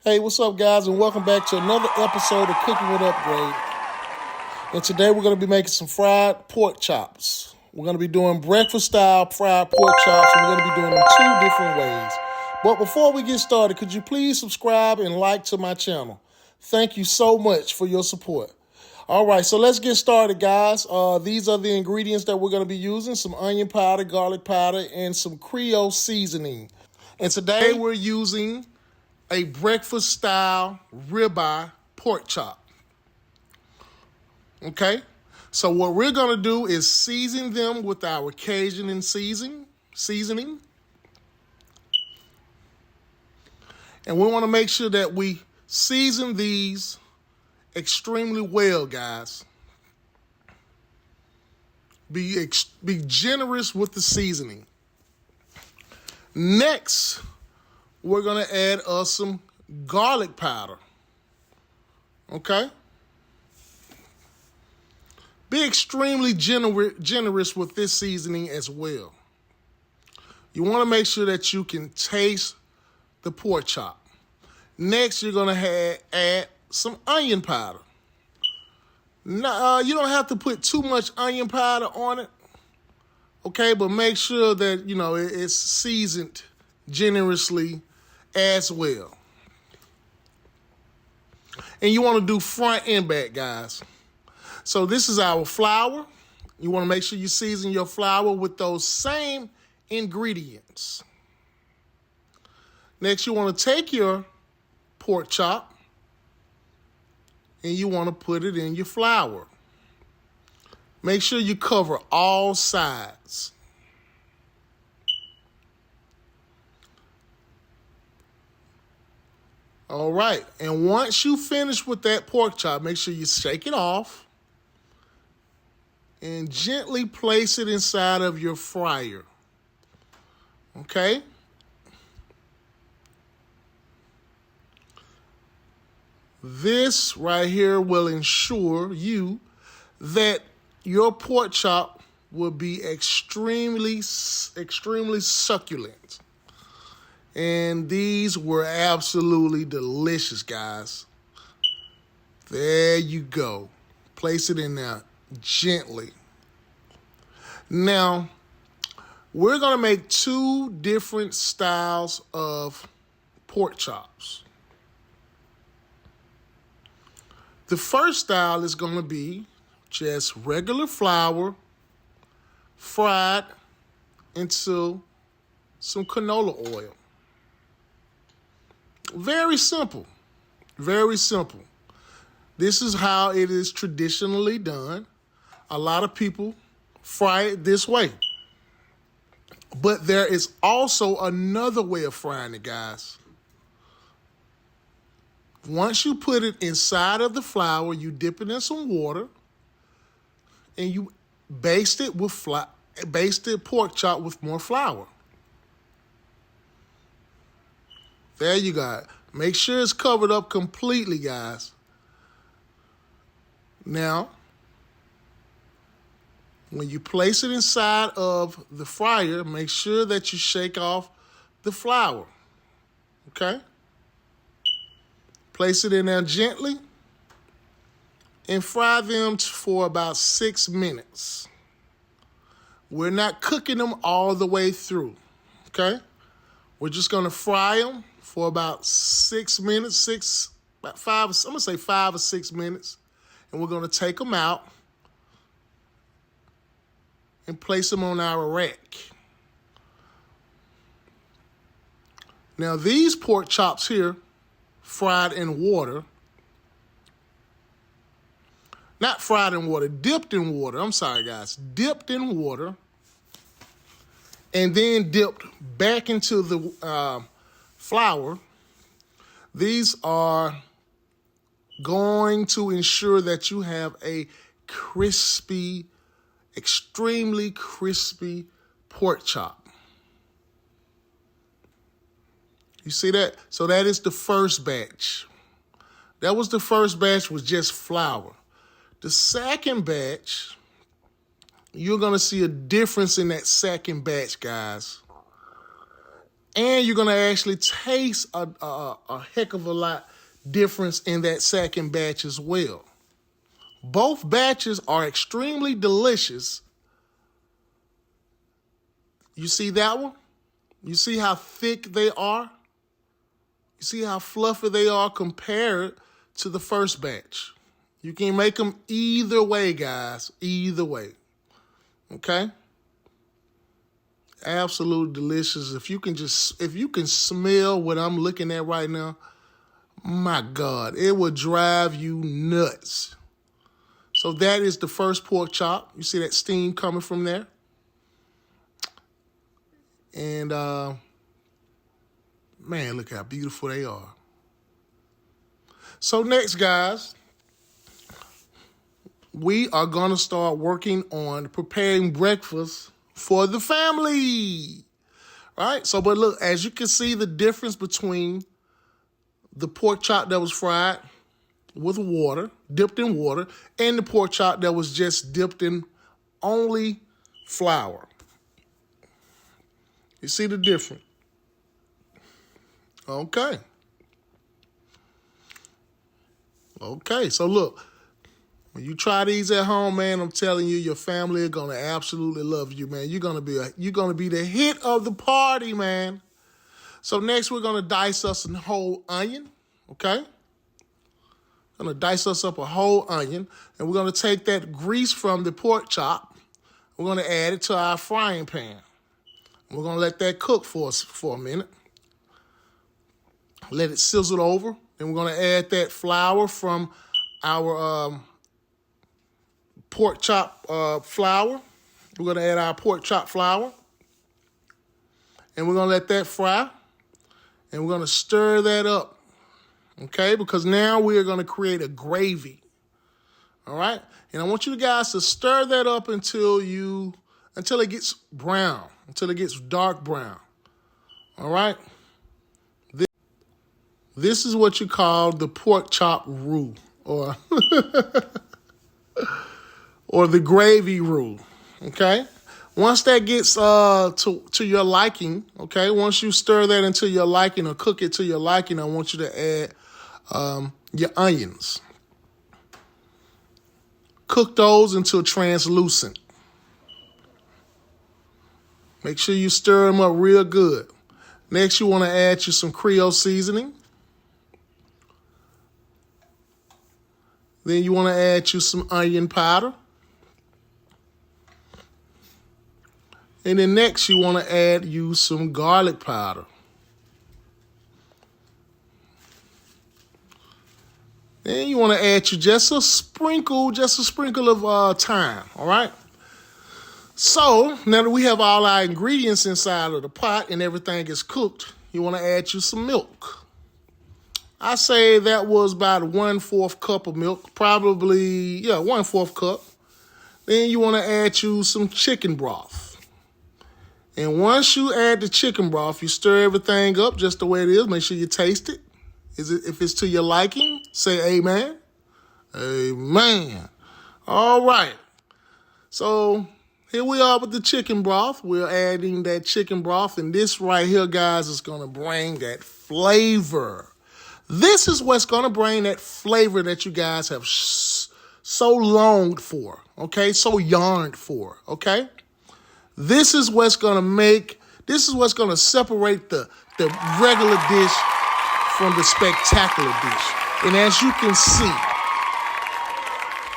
Hey, what's up, guys, and welcome back to another episode of Cooking with Upgrade. And today we're going to be making some fried pork chops. We're going to be doing breakfast-style fried pork chops, and we're going to be doing them two different ways. But before we get started, could you please subscribe and like to my channel? Thank you so much for your support. All right, so let's get started, guys. These are the ingredients that we're going to be using: some onion powder, garlic powder, and some Creole seasoning. And today we're using a breakfast-style ribeye pork chop. Okay? So what we're going to do is season them with our Cajun and seasoning. And we want to make sure that we season these extremely well, guys. Be generous with the seasoning. Next, we're going to add some garlic powder. Okay? Be extremely generous with this seasoning as well. You want to make sure that you can taste the pork chop. Next, you're going to add some onion powder. Now, you don't have to put too much onion powder on it. Okay, but make sure that, it's seasoned generously as well. And you want to do front and back, guys. So this is our flour. You want to make sure you season your flour with those same ingredients. Next, you want to take your pork chop and you want to put it in your flour. Make sure you cover all sides. All right, and once you finish with that pork chop, make sure you shake it off and gently place it inside of your fryer. Okay? This right here will ensure you that your pork chop will be extremely succulent. And these were absolutely delicious, guys. There you go. Place it in there gently. Now, we're going to make two different styles of pork chops. The first style is going to be just regular flour fried into some canola oil. Very simple. Very simple. This is how it is traditionally done. A lot of people fry it this way. But there is also another way of frying it, guys. Once you put it inside of the flour, you dip it in some water and you baste it with basted pork chop with more flour. There you go. Make sure it's covered up completely, guys. Now, when you place it inside of the fryer, make sure that you shake off the flour. Okay? Place it in there gently and fry them for about 6 minutes. We're not cooking them all the way through. Okay? We're just going to fry them for about 6 minutes, about 5 or 6 minutes. And we're going to take them out and place them on our rack. Now, these pork chops here, fried in water, not fried in water, dipped in water. I'm sorry, guys. Dipped in water and then dipped back into the flour. These are going to ensure that you have a crispy, extremely crispy pork chop. You see that? So that is the first batch. That was the first batch with just flour. The second batch, you're going to see a difference in that second batch, guys. And you're going to actually taste a heck of a lot difference in that second batch as well. Both batches are extremely delicious. You see that one? You see how thick they are? You see how fluffy they are compared to the first batch? You can make them either way, guys. Either way. Okay? Absolutely delicious. If you can smell what I'm looking at right now, my God, it will drive you nuts. So that is the first pork chop. You see that steam coming from there? And, man, look how beautiful they are. So next, guys, we are going to start working on preparing breakfast for the family. Right? So, but look, as you can see the difference between the pork chop that was fried with water, dipped in water, and the pork chop that was just dipped in only flour. You see the difference? Okay. Okay, so look, when you try these at home, man, I'm telling you, your family are gonna absolutely love you, man. You're gonna be the hit of the party, man. So next, we're gonna dice us a whole onion. Okay, gonna dice us up a whole onion, and we're gonna take that grease from the pork chop. We're gonna add it to our frying pan. We're gonna let that cook for us for a minute. Let it sizzle over. Then we're gonna add that flour from our pork chop flour. We're going to add our pork chop flour. And we're going to let that fry. And we're going to stir that up. Okay? Because now we are going to create a gravy. All right? And I want you guys to stir that up until it gets brown. Until it gets dark brown. All right? This is what you call the pork chop roux. Or or the gravy roux, okay? Once that gets to your liking, okay? Once you stir that into your liking or cook it to your liking, I want you to add your onions. Cook those until translucent. Make sure you stir them up real good. Next, you want to add you some Creole seasoning. Then you want to add you some onion powder. And then next, you want to add you some garlic powder. Then you want to add you just a sprinkle of thyme, all right? So, now that we have all our ingredients inside of the pot and everything is cooked, you want to add you some milk. I say that was about 1/4 cup of milk, probably, 1/4 cup. Then you want to add you some chicken broth. And once you add the chicken broth, you stir everything up just the way it is. Make sure you taste it. If it's to your liking, say amen. Amen. All right. So here we are with the chicken broth. We're adding that chicken broth. And this right here, guys, is going to bring that flavor. This is what's going to bring that flavor that you guys have so longed for, okay? So yearned for, okay? This is what's going to separate the regular dish from the spectacular dish. And as you can see,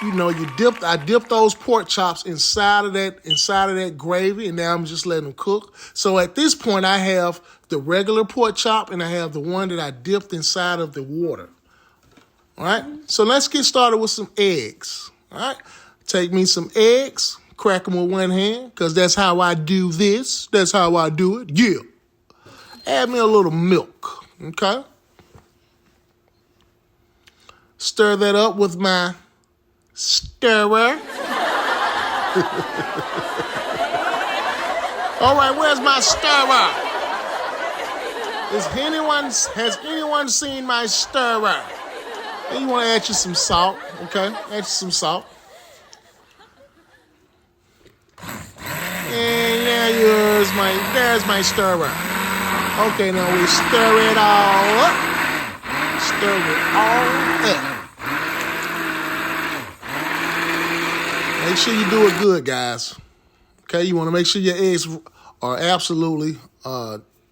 I dipped those pork chops inside of that gravy, and now I'm just letting them cook. So at this point, I have the regular pork chop, and I have the one that I dipped inside of the water. All right? So let's get started with some eggs. All right? Take me some eggs, crack them with one hand, because that's how I do this. That's how I do it. Yeah. Add me a little milk. Okay? Stir that up with my stirrer. All right, where's my stirrer? Has anyone seen my stirrer? And you want to add you some salt, okay? Add you some salt. And there's my stirrer. Okay, now we stir it all up. Stir it all up. Make sure you do it good, guys. Okay, you want to make sure your eggs are absolutely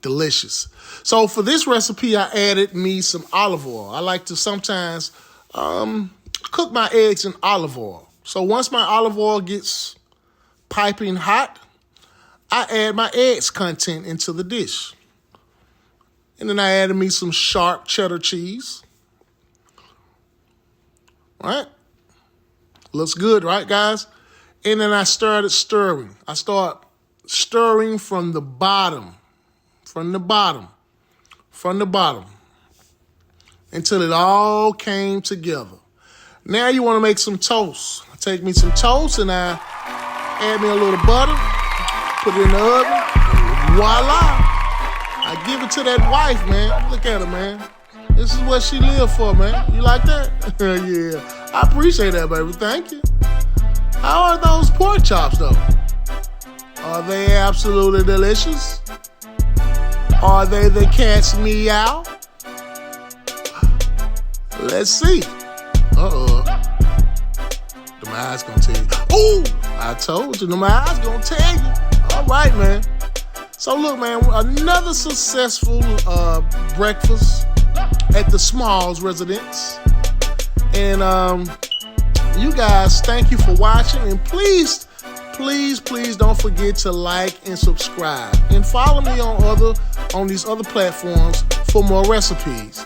delicious. So for this recipe, I added me some olive oil. I like to sometimes cook my eggs in olive oil. So once my olive oil gets piping hot, I add my eggs content into the dish. And then I added me some sharp cheddar cheese. All right? Looks good, right, guys? And then I started stirring. I start stirring from the bottom, until it all came together. Now you want to make some toast. I take me some toast and I add me a little butter, put it in the oven, and voila. I give it to that wife, man. Look at her, man. This is what she lived for, man. You like that? Yeah. I appreciate that, baby. Thank you. How are those pork chops, though? Are they absolutely delicious? Are they the cat's meow? Let's see. Uh-oh. Them eyes gonna tell you. Ooh! I told you, them eyes gonna tell you. All right, man. So look, man, another successful breakfast at the Smalls residence. And you guys, thank you for watching. And please don't forget to like and subscribe. And follow me on these other platforms for more recipes.